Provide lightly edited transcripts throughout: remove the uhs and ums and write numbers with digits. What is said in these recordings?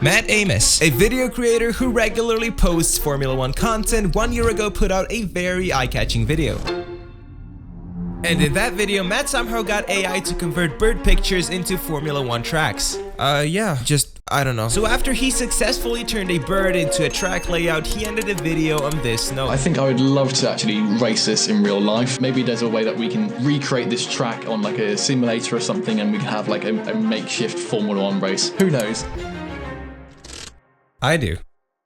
Matt Amos, a video creator who regularly posts Formula 1 content, 1 year ago put out a very eye-catching video. And in that video, Matt somehow got AI to convert bird pictures into Formula 1 tracks. I don't know. So after he successfully turned a bird into a track layout, he ended the video on this note. I think I would love to actually race this in real life. Maybe there's a way that we can recreate this track on like a simulator or something, and we can have like a makeshift Formula 1 race. Who knows? I do.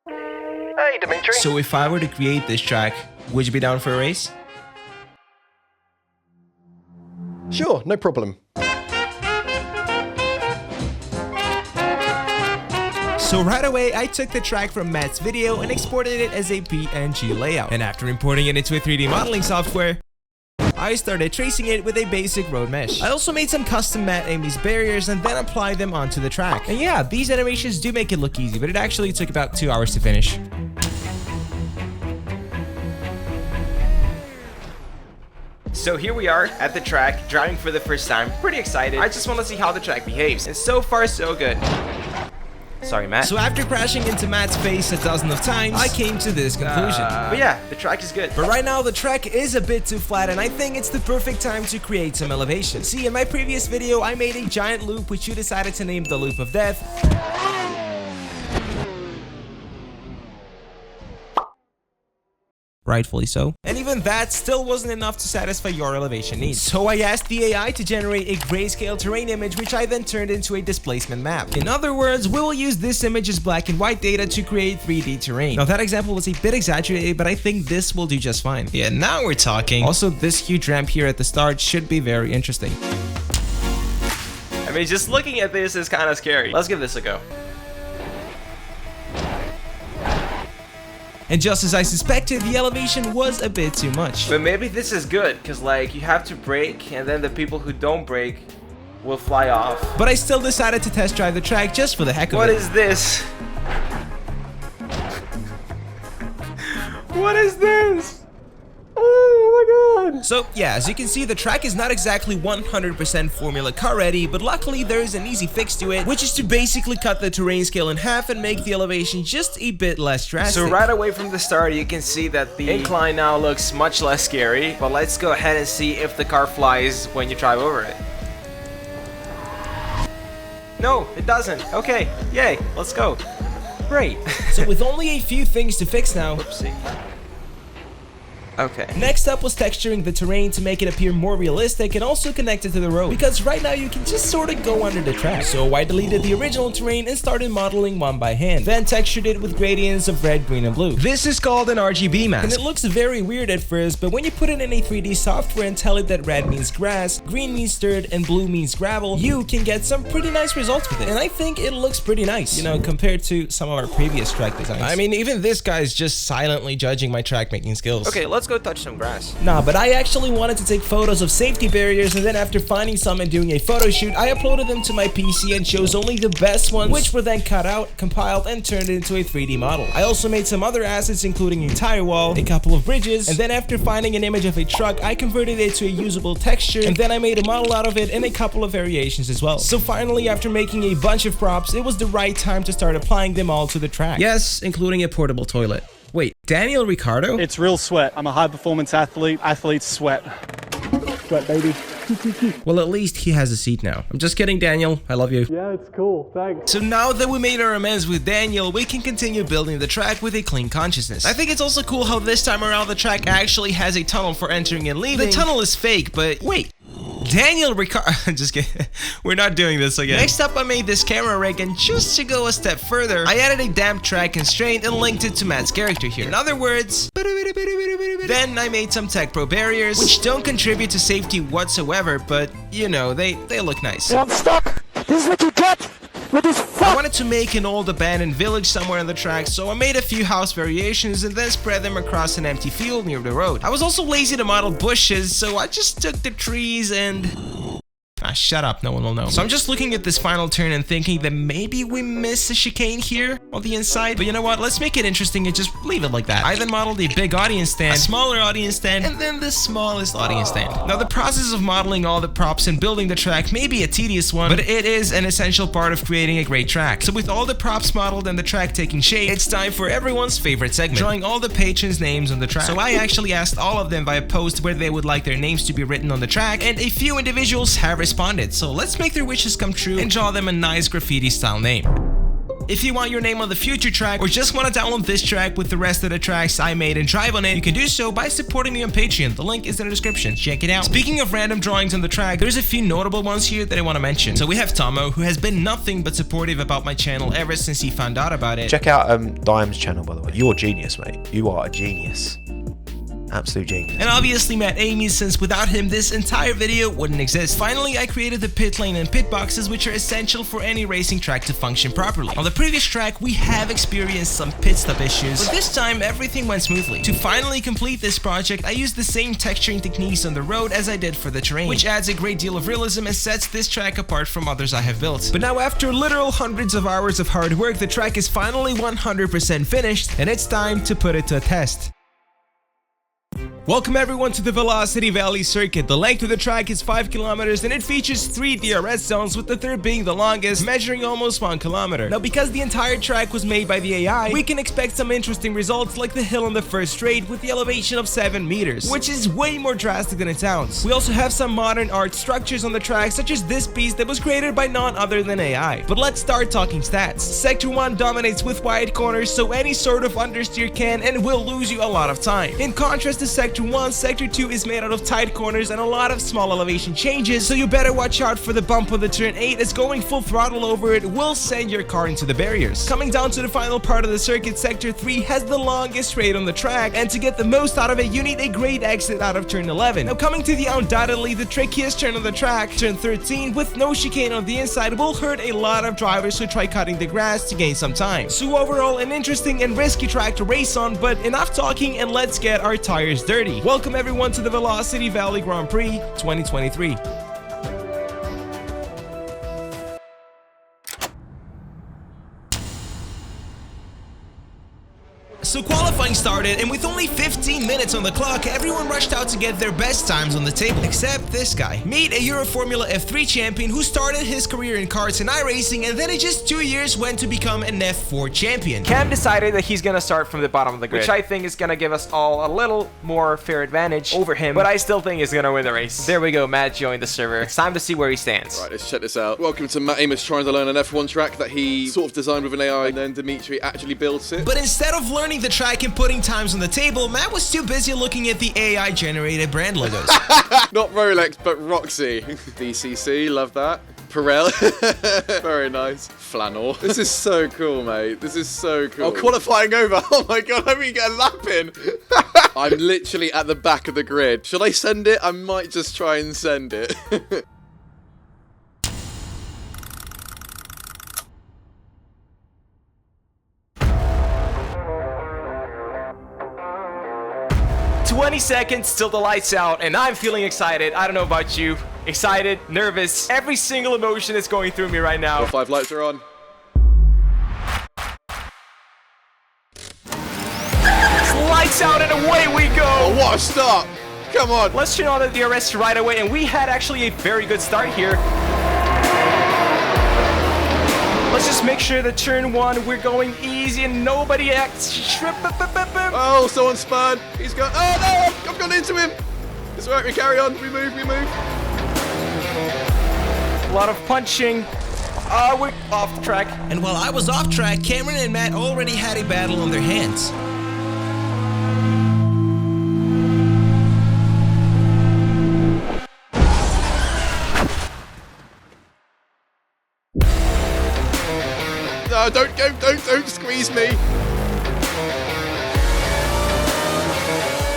Hey, Dimitri. So if I were to create this track, would you be down for a race? Sure, no problem. So right away, I took the track from Matt's video and exported it as a PNG layout. And after importing it into a 3D modeling software, I started tracing it with a basic road mesh. I also made some custom Matt Amy's barriers and then applied them onto the track. And yeah, these animations do make it look easy, but it actually took about 2 hours to finish. So here we are at the track, driving for the first time. Pretty excited. I just want to see how the track behaves. And so far, so good. Sorry, Matt. So after crashing into Matt's face a dozen of times, I came to this conclusion. But yeah, the track is good. But right now, the track is a bit too flat, and I think it's the perfect time to create some elevation. See, in my previous video, I made a giant loop, which you decided to name the Loop of Death. Rightfully so. And even that still wasn't enough to satisfy your elevation needs. So I asked the AI to generate a grayscale terrain image, which I then turned into a displacement map. In other words, we will use this image's black and white data to create 3D terrain. Now that example was a bit exaggerated, but I think this will do just fine. Yeah, now we're talking. Also, this huge ramp here at the start should be very interesting. I mean, just looking at this is kind of scary. Let's give this a go. And just as I suspected, the elevation was a bit too much. But maybe this is good, because like, you have to brake, and then the people who don't brake will fly off. But I still decided to test drive the track just for the heck of it. What is this? What is this? Oh my god! So yeah, as you can see, the track is not exactly 100% Formula Car ready, but luckily there is an easy fix to it, which is to basically cut the terrain scale in half and make the elevation just a bit less drastic. So right away from the start, you can see that the incline now looks much less scary, but let's go ahead and see if the car flies when you drive over it. No, it doesn't. Okay, yay, let's go. Great. So with only a few things to fix now. Whoopsie. Okay. Next up was texturing the terrain to make it appear more realistic and also connected to the road, because right now you can just sort of go under the track. So I deleted the original terrain and started modeling one by hand, then textured it with gradients of red, green, and blue. This is called an RGB mask, and it looks very weird at first, but when you put it in a 3D software and tell it that red means grass, green means dirt, and blue means gravel, you can get some pretty nice results with it. And I think it looks pretty nice, you know, compared to some of our previous track designs. I mean, even this guy's just silently judging my track making skills. Okay, let's go touch some grass. Nah, but I actually wanted to take photos of safety barriers, and then after finding some and doing a photo shoot, I uploaded them to my PC and chose only the best ones, which were then cut out, compiled, and turned into a 3D model. I also made some other assets, including an entire wall, a couple of bridges, and then after finding an image of a truck, I converted it to a usable texture, and then I made a model out of it and a couple of variations as well. So finally, after making a bunch of props, it was the right time to start applying them all to the track. Yes, including a portable toilet. Wait, Daniel Ricciardo? It's real sweat. I'm a high-performance athlete. Athletes sweat. Sweat, baby. Well, at least he has a seat now. I'm just kidding, Daniel. I love you. Yeah, it's cool. Thanks. So now that we made our amends with Daniel, we can continue building the track with a clean consciousness. I think it's also cool how this time around the track actually has a tunnel for entering and leaving. The tunnel is fake, but wait. Daniel Ricciardo. Just kidding. We're not doing this again. Next up, I made this camera rig, and just to go a step further, I added a damp track constraint and linked it to Matt's character here. In other words, then I made some Tech Pro barriers, which don't contribute to safety whatsoever, but you know, they look nice. I'm stuck. This is what you get with this I wanted to make an old abandoned village somewhere on the track, so I made a few house variations and then spread them across an empty field near the road. I was also lazy to model bushes, so I just took the trees and Ah, shut up, no one will know. So I'm just looking at this final turn and thinking that maybe we miss a chicane here on the inside. But you know what? Let's make it interesting and just leave it like that. I then modeled a big audience stand, a smaller audience stand, and then the smallest audience stand. Now the process of modeling all the props and building the track may be a tedious one, but it is an essential part of creating a great track. So with all the props modeled and the track taking shape, it's time for everyone's favorite segment, drawing all the patrons' names on the track. So I actually asked all of them via post where they would like their names to be written on the track, and a few individuals have responded. So let's make their wishes come true and draw them a nice graffiti style name. If you want your name on the future track or just want to download this track with the rest of the tracks I made and drive on it, you can do so by supporting me on Patreon. The link is in the description. Check it out. Speaking of random drawings on the track, there's a few notable ones here that I want to mention. So we have Tomo, who has been nothing but supportive about my channel ever since he found out about it. Check out Dime's channel, by the way. You're a genius, mate. You are a genius. Absolute genius. And obviously Matt Amy, since without him this entire video wouldn't exist. Finally, I created the pit lane and pit boxes, which are essential for any racing track to function properly. On the previous track, we have experienced some pit stop issues, but this time everything went smoothly. To finally complete this project, I used the same texturing techniques on the road as I did for the terrain, which adds a great deal of realism and sets this track apart from others I have built. But now, after literal hundreds of hours of hard work, the track is finally 100% finished, and it's time to put it to a test. Welcome everyone to the Velocity Valley circuit. The length of the track is 5 kilometers and it features 3 DRS zones, with the third being the longest, measuring almost 1 kilometer. Now, because the entire track was made by the AI, we can expect some interesting results, like the hill on the first straight with the elevation of 7 meters, which is way more drastic than it sounds. We also have some modern art structures on the track, such as this piece that was created by none other than AI. But let's start talking stats. Sector 1 dominates with wide corners, so any sort of understeer can and will lose you a lot of time. In contrast to Sector 1, Sector 2 is made out of tight corners and a lot of small elevation changes, so you better watch out for the bump on the turn 8, as going full throttle over it will send your car into the barriers. Coming down to the final part of the circuit, Sector 3 has the longest straight on the track, and to get the most out of it, you need a great exit out of turn 11. Now, coming to the undoubtedly the trickiest turn on the track, turn 13, with no chicane on the inside, will hurt a lot of drivers who try cutting the grass to gain some time. So overall, an interesting and risky track to race on, but enough talking and let's get our tires dirty. Welcome everyone to the Velocity Valley Grand Prix 2023. So qualifying started, and with only 15 minutes on the clock, everyone rushed out to get their best times on the table, except this guy. Meet a Euro Formula F3 champion who started his career in karts and iRacing, and then in just 2 years went to become an F4 champion. Cam decided that he's gonna start from the bottom of the grid, which I think is gonna give us all a little more fair advantage over him, but I still think he's gonna win the race. There we go, Matt joined the server. It's time to see where he stands. Right, let's check this out. Welcome to Matt Amos trying to learn an F1 track that he sort of designed with an AI, and then Dimitri actually builds it. But instead of learning the track and putting times on the table, Matt was too busy looking at the AI generated brand logos. Not Rolex, but Roxy. DCC, love that. Perel, very nice. Flannel. This is so cool, mate. This is so cool. Oh, qualifying over. Oh my god, let me get a lap in. I'm literally at the back of the grid. Should I send it? I might just try and send it. 20 seconds till the lights out, and I'm feeling excited. I don't know about you. Excited, nervous, every single emotion is going through me right now. All 5 lights are on. Lights out and away we go. Oh, what a start. Come on. Let's turn on the DRS right away, and we had actually a very good start here. Let's just make sure that turn 1, we're going easy and nobody acts. Oh, someone spun. He's got. Oh no! I've gone into him. It's alright. We carry on. We move. We move. A lot of punching. We're off the track. And while I was off track, Cameron and Matt already had a battle on their hands. No, don't squeeze me.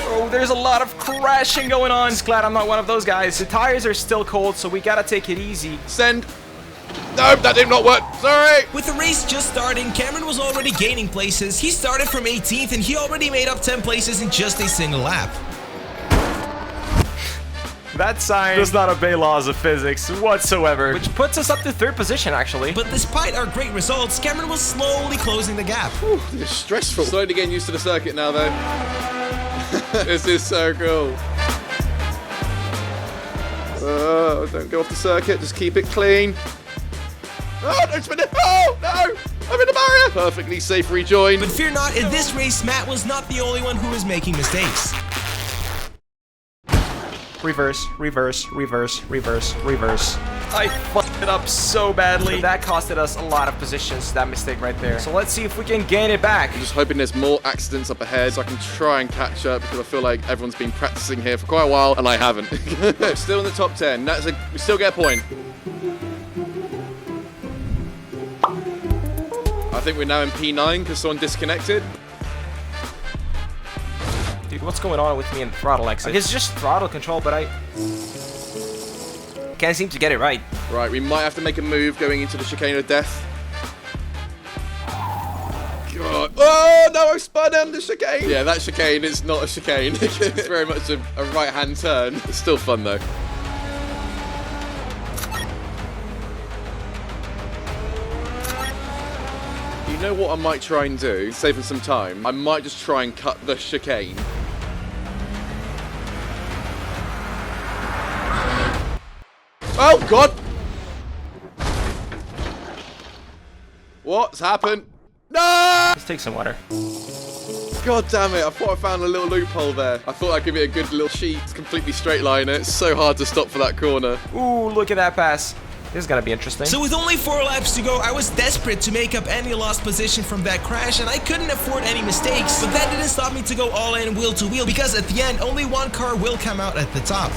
Oh, there's a lot of crashing going on. Just glad I'm not one of those guys. The tires are still cold, so we gotta take it easy. Send. No, that did not work. Sorry. With the race just starting, Cameron was already gaining places. He started from 18th and he already made up 10 places in just a single lap. That sign does not obey laws of physics whatsoever, which puts us up to 3rd position, actually. But despite our great results, Cameron was slowly closing the gap. Whew, this is stressful. Slowly getting used to the circuit now, though. This is so cool. Don't go off the circuit, just keep it clean. Oh, don't spin it! Oh, no! I'm in the barrier! Perfectly safe rejoin. But fear not, in this race, Matt was not the only one who was making mistakes. Reverse, reverse, reverse, reverse, reverse. I fucked it up so badly. So that costed us a lot of positions, that mistake right there. So let's see if we can gain it back. I'm just hoping there's more accidents up ahead so I can try and catch up, because I feel like everyone's been practicing here for quite a while and I haven't. Still in the top 10. We still get a point. I think we're now in P9 because someone disconnected. Dude, what's going on with me in the throttle exit? Like, it's just throttle control, but I can't seem to get it right. Right, we might have to make a move going into the chicane of death. God. Oh, no, I spun on the chicane. Yeah, that chicane is not a chicane. It's very much a right-hand turn. It's still fun, though. You know what I might try and do, saving some time? I might just try and cut the chicane. Oh, God! What's happened? No! Let's take some water. God damn it, I thought I found a little loophole there. I thought I'd give it a good little sheet. It's completely straight line. It's so hard to stop for that corner. Ooh, look at that pass. This is gonna be interesting. So with only 4 laps to go, I was desperate to make up any lost position from that crash, and I couldn't afford any mistakes. But that didn't stop me to go all in wheel to wheel, because at the end, only one car will come out at the top.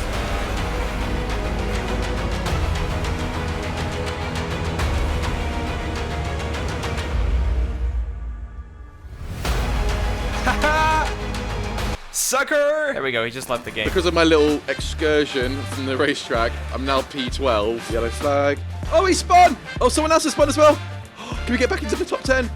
Sucker! There we go, he just left the game. Because of my little excursion from the racetrack, I'm now P12. Yellow flag. Oh, he spun! Oh, someone else has spun as well. Can we get back into the top 10?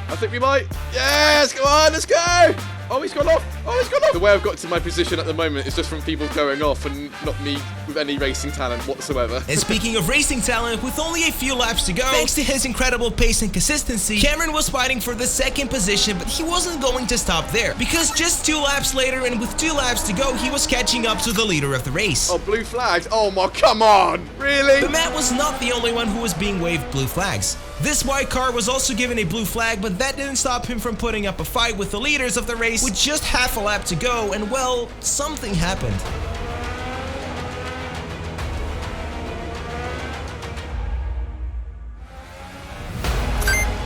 I think we might. Yes, come on, let's go! Oh, he's gone off. Oh, he's gone off. The way I've got to my position at the moment is just from people going off and not me with any racing talent whatsoever. And speaking of racing talent, with only a few laps to go, thanks to his incredible pace and consistency, Cameron was fighting for the 2nd position, but he wasn't going to stop there, because just 2 laps later and with 2 laps to go, he was catching up to the leader of the race. Oh, blue flags. Oh my, come on. Really? But Matt was not the only one who was being waved blue flags. This white car was also given a blue flag, but that didn't stop him from putting up a fight with the leaders of the race with just half a lap to go, and well, something happened.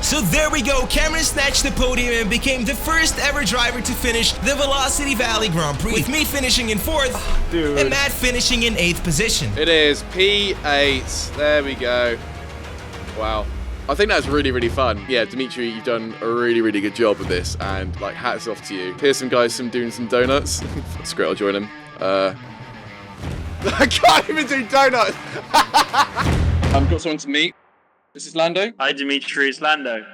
So there we go, Cameron snatched the podium and became the first ever driver to finish the Velocity Valley Grand Prix, with me finishing in 4th, and Matt finishing in 8th position. It is P8. There we go. Wow. I think that's really, really fun. Yeah, Dimitri, you've done a really, really good job with this, and like, hats off to you. Here's some guys doing some donuts. Screw it, I'll join them. I can't even do donuts. I've got someone to meet. This is Lando. Hi, Dimitri. It's Lando.